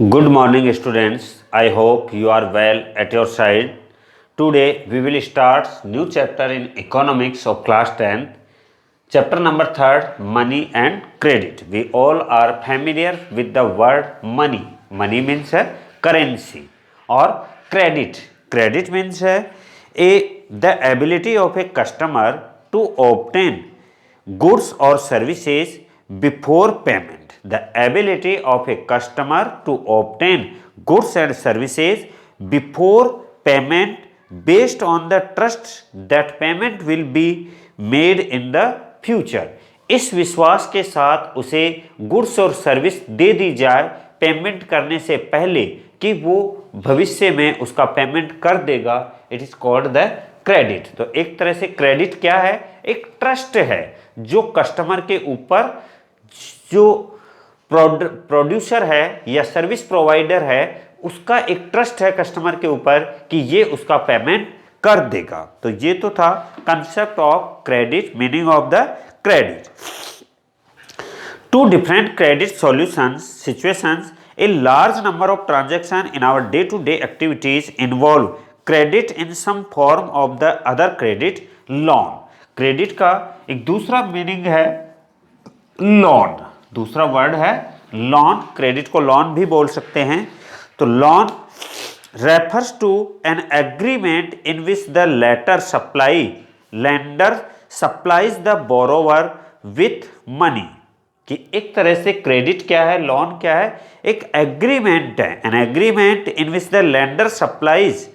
Good morning, students. I hope you are well at your side. Today we will start new chapter in economics of class 10. Chapter number 3, money and credit. We all are familiar with the word money. Money means currency or credit. Credit means the ability of a customer to obtain goods or services before payment. The ability of a customer to obtain goods and services before payment based on the trust that payment will be made in the future. इस विश्वास के साथ उसे goods और service दे दी जाए payment करने से पहले कि वो भविष्य में उसका पेमेंट कर देगा, it is called the credit. तो एक तरह से क्रेडिट क्या है? एक ट्रस्ट है जो कस्टमर के ऊपर जो प्रोड्यूसर है या सर्विस प्रोवाइडर है उसका एक ट्रस्ट है कस्टमर के ऊपर कि ये उसका पेमेंट कर देगा। तो ये तो था concept of credit, meaning of the credit. Two different credit solutions situations, a large number of transaction in our day to day activities involve credit in some form of the other credit, loan. Credit का एक दूसरा meaning है loan, दूसरा word है loan. Credit को loan भी बोल सकते हैं। तो loan refers to an agreement in which the lender supplies the borrower with money। कि एक तरह से क्रेडिट क्या है, लोन क्या है? एक एग्रीमेंट है, an agreement in which the lender supplies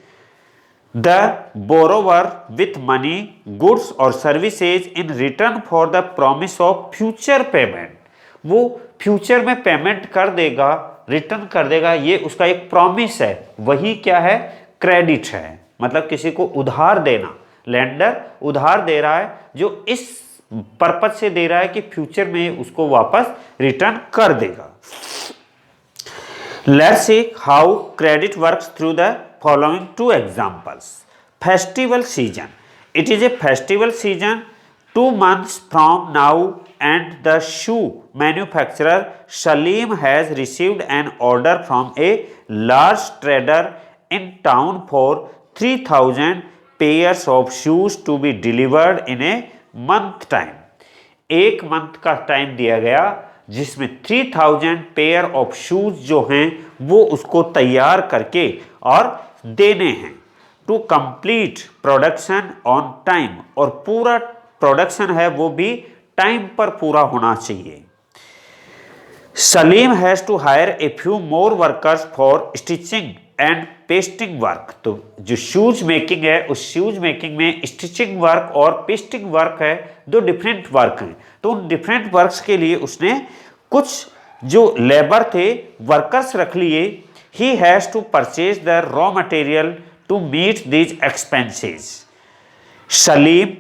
the borrower with money, goods और services in return for the promise of future payment. वो फ्यूचर में पेमेंट कर देगा, रिटर्न कर देगा, ये उसका एक प्रॉमिस है। वही क्या है? क्रेडिट है। मतलब किसी को उधार देना, लेंडर उधार दे रहा है जो इस पर्पज से दे रहा है कि फ्यूचर में उसको वापस रिटर्न कर देगा। Let's see how credit works through the following to examples. Festival season, it is A festival season 2 months from now and the shoe manufacturer Salim has received an order from a large trader in town for 3000 pairs of shoes to be delivered in a month time। एक month का time दिया गया जिसमें 3000 pair of shoes जो हैं वो उसको तैयार करके और देने हैं। To complete production on time, और पूरा प्रोडक्शन है वो भी टाइम पर पूरा होना चाहिए। Salim has to hire a few more workers for stitching and pasting work. तो जो शूज मेकिंग है उस शूज मेकिंग में स्टिचिंग वर्क और पेस्टिंग वर्क है, दो डिफरेंट वर्क हैं। तो उन डिफरेंट वर्क्स के लिए उसने कुछ जो लेबर थे वर्कर्स रख लिए। He has to purchase the raw material to meet these expenses. Salim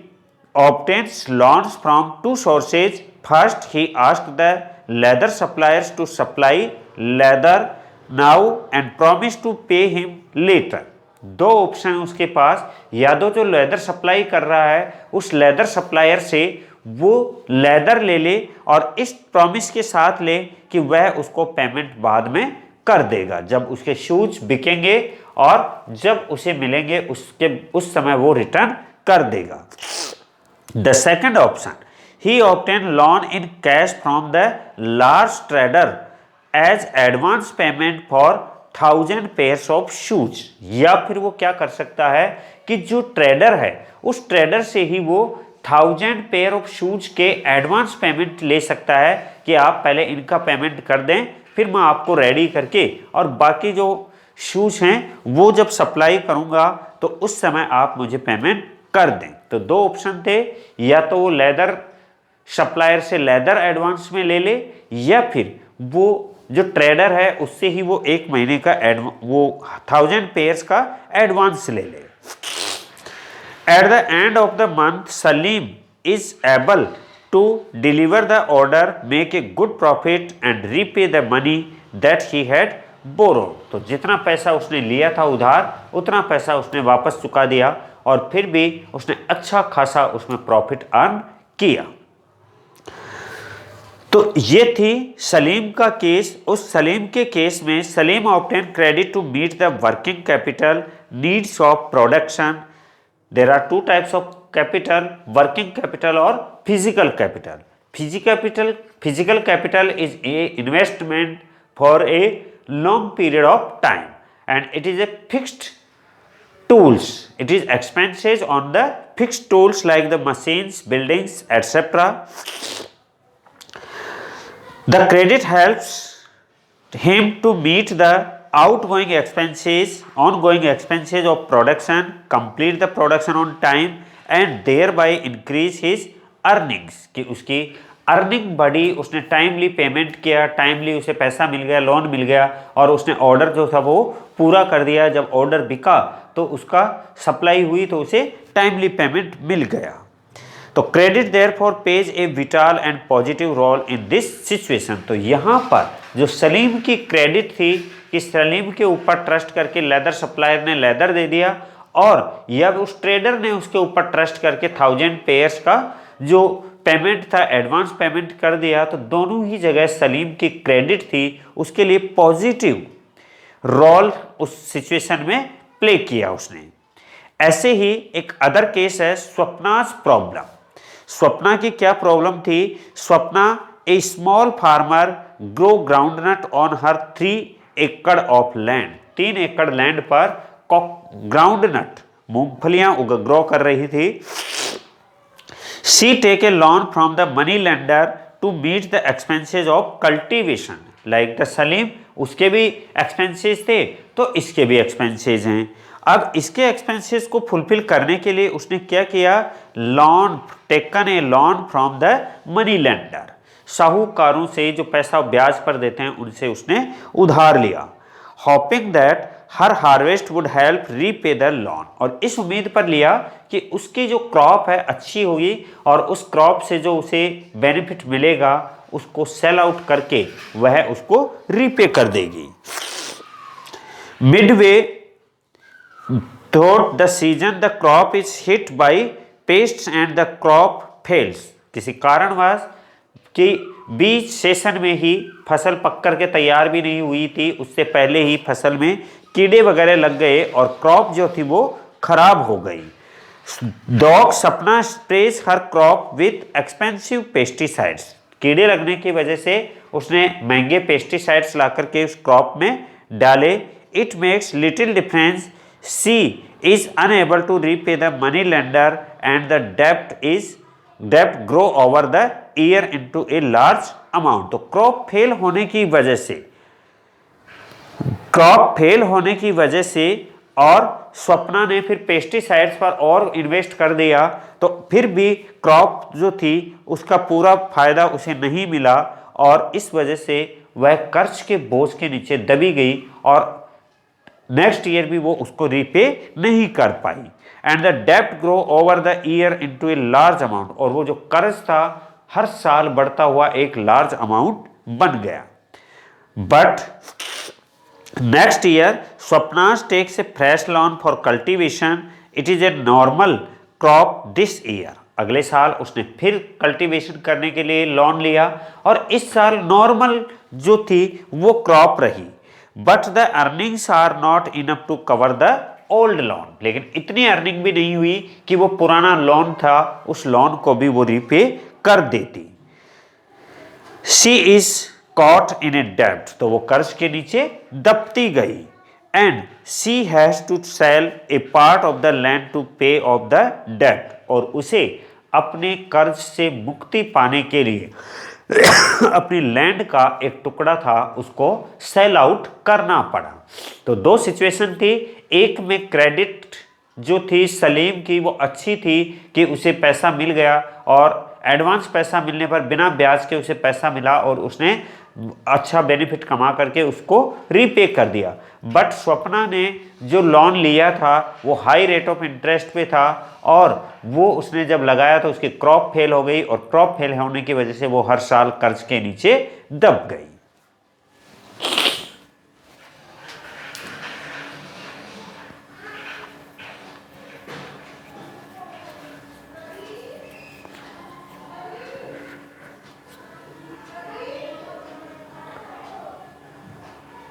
obtains loans from two sources। First, he asked the leather suppliers to supply leather now and promised to pay him later। दो option उसके पास, या तो जो leather supply कर रहा है उस leather supplier से वो लेदर ले ले और इस प्रॉमिस के साथ ले कि वह उसको पेमेंट बाद में कर देगा जब उसके शूज बिकेंगे, और जब उसे मिलेंगे उसके उस समय वो रिटर्न कर देगा। The second option, he obtained loan in cash from the large trader as advance payment for 1000 pairs of shoes। या फिर वो क्या कर सकता है कि जो ट्रेडर है उस ट्रेडर से ही वो 1000 पेयर ऑफ शूज के एडवांस पेमेंट ले सकता है कि आप पहले इनका पेमेंट कर दें, फिर मैं आपको रेडी करके और बाकी जो शूज हैं वो जब सप्लाई करूंगा तो उस समय आप मुझे पेमेंट कर दें। तो दो ऑप्शन थे, या तो वो लेदर सप्लायर से लेदर एडवांस में ले ले, या फिर वो जो ट्रेडर है उससे ही वो एक महीने का वो 1000 पेयर्स का एडवांस ले ले। At the end of the month Salim is able to deliver the order, make a good profit and repay the money that he had borrowed. तो जितना पैसा उसने लिया था उधार उतना पैसा उसने वापस चुका दिया और फिर भी उसने अच्छा खासा उसमें प्रॉफिट अर्न किया। तो ये थी सलीम का केस। उस सलीम के केस में Salim obtain credit to meet the working capital needs of production. There are two types of capital, working capital और physical capital. Physical capital is a investment for a long period of time and it is a fixed tools. It is expenses on the fixed tools like the machines, buildings, etc. The credit helps him to meet the outgoing expenses, ongoing expenses of production, complete the production on time and thereby increase his earnings. कि उसकी earning बढ़ी, उसने timely payment किया, timely उसे पैसा मिल गया, loan मिल गया और उसने ऑर्डर जो था वो पूरा कर दिया। जब ऑर्डर बिका तो उसका सप्लाई हुई तो उसे टाइमली पेमेंट मिल गया। तो credit therefore plays a vital and positive role in this situation. तो यहाँ पर जो सलीम की क्रेडिट थी कि सलीम के ऊपर ट्रस्ट करके लेदर सप्लायर ने लेदर दे दिया और या उस ट्रेडर ने उसके ऊपर ट्रस्ट करके 1000 पेयर्स का जो पेमेंट था एडवांस पेमेंट कर दिया। तो दोनों ही जगह सलीम की क्रेडिट थी, उसके लिए पॉजिटिव रोल उस सिचुएशन में प्ले किया उसने। ऐसे ही एक अदर केस है स्वप्ना's प्रॉब्लम। स्वप्ना की क्या प्रॉब्लम थी? Swapna a small farmer grow groundnut on her 3 एकड़ ऑफ लैंड। 3 एकड़ लैंड पर ग्राउंडनट मूंगफलियां ग्रो कर रही थी। She take a loan from the money lender to meet the expenses of cultivation. Like the Salim, उसके भी एक्सपेंसेस थे तो इसके भी एक्सपेंसेस हैं। अब इसके एक्सपेंसेस को फुलफिल करने के लिए उसने क्या किया? Loan, taken a loan from the money lender. साहूकारों से जो पैसा ब्याज पर देते हैं उनसे उसने उधार लिया। Hoping that her harvest would help repay the loan. और इस उम्मीद पर लिया कि उसकी जो क्रॉप है अच्छी होगी और उस क्रॉप से जो उसे बेनिफिट मिलेगा उसको सेल आउट करके वह उसको रीपे कर देगी। Midway throat the season the crop is hit by pests and the crop fails. किसी कारणवश कि बीच सेशन में ही फसल पक कर के तैयार भी नहीं हुई थी, उससे पहले ही फसल में कीड़े वगैरह लग गए और क्रॉप जो थी वो खराब हो गई। डॉग सपना sprays her crop with expensive pesticides. कीड़े लगने की वजह से उसने महंगे पेस्टिसाइड्स ला करके उस क्रॉप में डाले। It makes little difference, she is unable to repay the money lender and the डेब्ट grow over the year into a large amount. तो क्रॉप फेल होने की वजह से और स्वप्ना ने फिर पेस्टिसाइड्स पर और इन्वेस्ट कर दिया तो फिर भी क्रॉप जो थी उसका पूरा फायदा उसे नहीं मिला और इस वजह से वह कर्ज के बोझ के नीचे दबी गई और नेक्स्ट ईयर भी वो उसको रीपे नहीं कर पाई। एंड द डेब्ट grow over the year into a large amount. और वो जो कर्ज था हर साल बढ़ता हुआ एक लार्ज अमाउंट बन गया। But next year Swapna takes a fresh loan for cultivation. It is a normal crop this year. अगले साल उसने फिर कल्टीवेशन करने के लिए लोन लिया और इस साल नॉर्मल जो थी वो क्रॉप रही। But the earnings are not enough to cover the old loan. लेकिन इतनी अर्निंग भी नहीं हुई कि वो पुराना लोन था उस लोन को भी वो रीपे कर देती। She is caught in a डेब्ट। तो वो कर्ज के नीचे दबती गई। And she has to sell a part of the land to pay off the डेब्ट। और उसे अपने कर्ज से मुक्ति पाने के लिए अपनी लैंड का एक टुकड़ा था उसको सेल आउट करना पड़ा। तो दो सिचुएशन थी। एक में क्रेडिट जो थी सलीम की वो अच्छी थी कि उसे पैसा मिल गया और एडवांस पैसा मिलने पर बिना ब्याज के उसे पैसा मिला और उसने अच्छा बेनिफिट कमा करके उसको रीपे कर दिया। बट स्वप्ना ने जो लोन लिया था वो हाई रेट ऑफ इंटरेस्ट पे था और वो उसने जब लगाया तो उसकी क्रॉप फेल हो गई और क्रॉप फेल होने की वजह से वो हर साल कर्ज के नीचे दब गई।